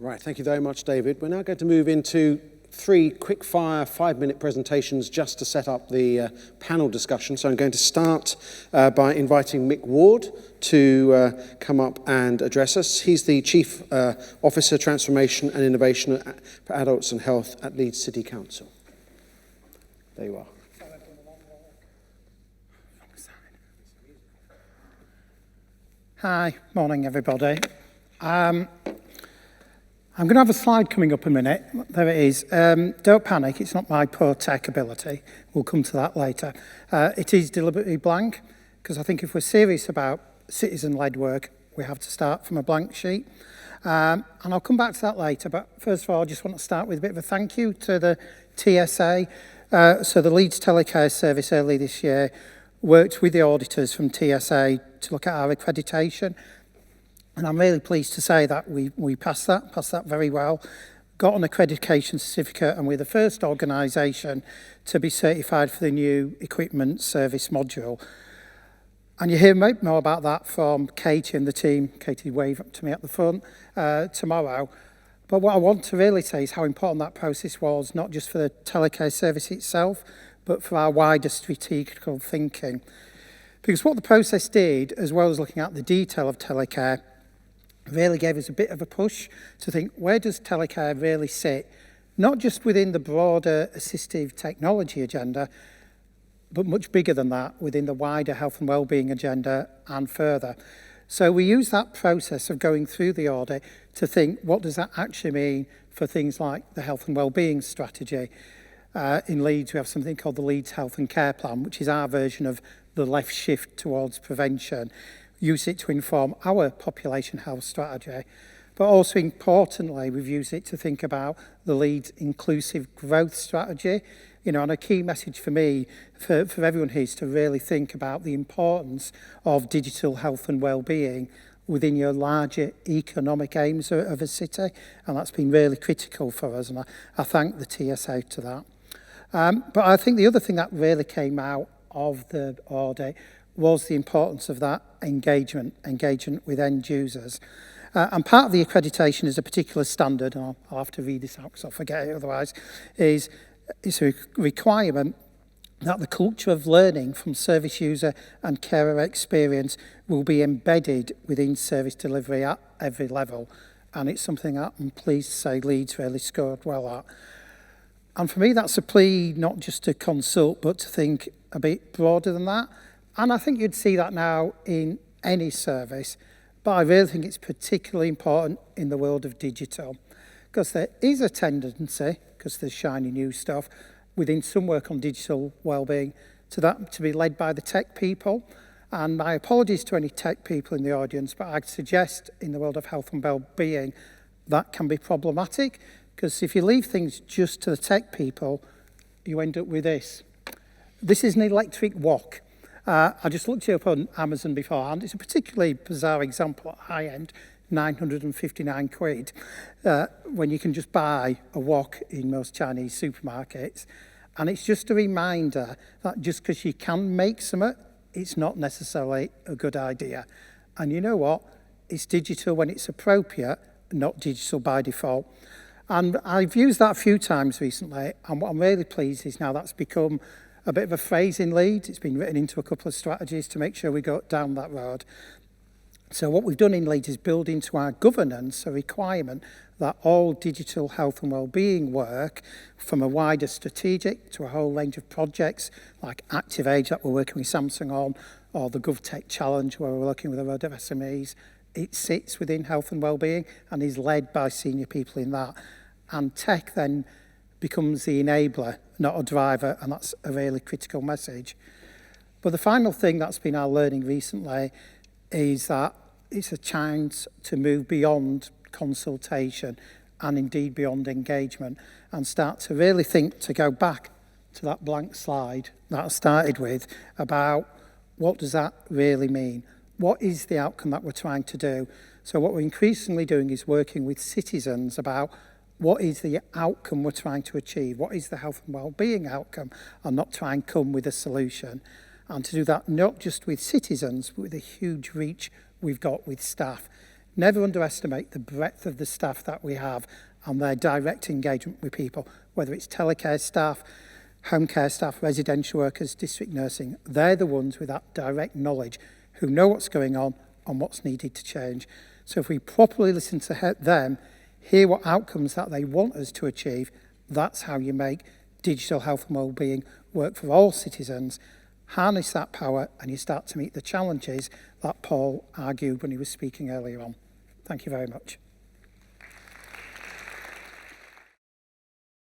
Right, thank you very much, David. We're now going to move into 3 quick-fire 5-minute presentations just to set up the panel discussion. So I'm going to start by inviting Mick Ward to come up and address us. He's the Chief Officer, Transformation and Innovation for Adults and Health at Leeds City Council. There you are. Hi, morning everybody. I'm going to have a slide coming up in a minute. There it is. Don't panic, it's not my poor tech ability. We'll come to that later. It is deliberately blank, because I think if we're serious about citizen-led work, we have to start from a blank sheet. And I'll come back to that later, but first of all, I just want to start with a bit of a thank you to the TSA. So the Leeds Telecare Service early this year worked with the auditors from TSA to look at our accreditation. And I'm really pleased to say that we passed that very well, got an accreditation certificate, and we're the first organisation to be certified for the new equipment service module. And you hear more about that from Katie and the team. Katie wave up to me at the front tomorrow. But what I want to really say is how important that process was, not just for the telecare service itself, but for our wider strategical thinking. Because what the process did, as well as looking at the detail of telecare, really gave us a bit of a push to think, where does telecare really sit? Not just within the broader assistive technology agenda, but much bigger than that, within the wider health and wellbeing agenda and further. So we use that process of going through the audit to think, what does that actually mean for things like the health and wellbeing strategy? In Leeds, we have something called the Leeds Health and Care Plan, which is our version of the left shift towards prevention. Use it to inform our population health strategy. But also importantly, we've used it to think about the Leeds inclusive growth strategy. You know, and a key message for me, for everyone here, is to really think about the importance of digital health and wellbeing within your larger economic aims of a city. And that's been really critical for us. And I thank the TSA to that. But I think the other thing that really came out of the audit was the importance of that engagement with end users. And part of the accreditation is a particular standard, and I'll have to read this out because I'll forget it otherwise, is a requirement that the culture of learning from service user and carer experience will be embedded within service delivery at every level. And it's something that I'm pleased to say Leeds really scored well at. And for me, that's a plea not just to consult, but to think a bit broader than that. And I think you'd see that now in any service, but I really think it's particularly important in the world of digital, because there is a tendency, because there's shiny new stuff, within some work on digital wellbeing, to be led by the tech people. And my apologies to any tech people in the audience, but I'd suggest in the world of health and wellbeing, that can be problematic, because if you leave things just to the tech people, you end up with this. This is an electric wok. I just looked it up on Amazon beforehand. It's a particularly bizarre example at high end, 959 quid, when you can just buy a wok in most Chinese supermarkets. And it's just a reminder that just because you can make something, it's not necessarily a good idea. And you know what? It's digital when it's appropriate, not digital by default. And I've used that a few times recently, and what I'm really pleased is now that's become a bit of a phrase in Leeds. It's been written into a couple of strategies to make sure we go down that road. So what we've done in Leeds is build into our governance a requirement that all digital health and wellbeing work, from a wider strategic to a whole range of projects like Active Age that we're working with Samsung on, or the GovTech Challenge where we're working with a load of SMEs, it sits within health and wellbeing and is led by senior people in that. And tech then becomes the enabler, not a driver, and that's a really critical message. But the final thing that's been our learning recently is that it's a chance to move beyond consultation and indeed beyond engagement and start to really think, to go back to that blank slide that I started with, about what does that really mean? What is the outcome that we're trying to do? So what we're increasingly doing is working with citizens about what is the outcome we're trying to achieve? What is the health and wellbeing outcome? And not try and come with a solution. And to do that not just with citizens, but with a huge reach we've got with staff. Never underestimate the breadth of the staff that we have and their direct engagement with people, whether it's telecare staff, home care staff, residential workers, district nursing. They're the ones with that direct knowledge who know what's going on and what's needed to change. So if we properly listen to them, hear what outcomes that they want us to achieve, that's how you make digital health and wellbeing work for all citizens. Harness that power and you start to meet the challenges that Paul argued when he was speaking earlier on. Thank you very much.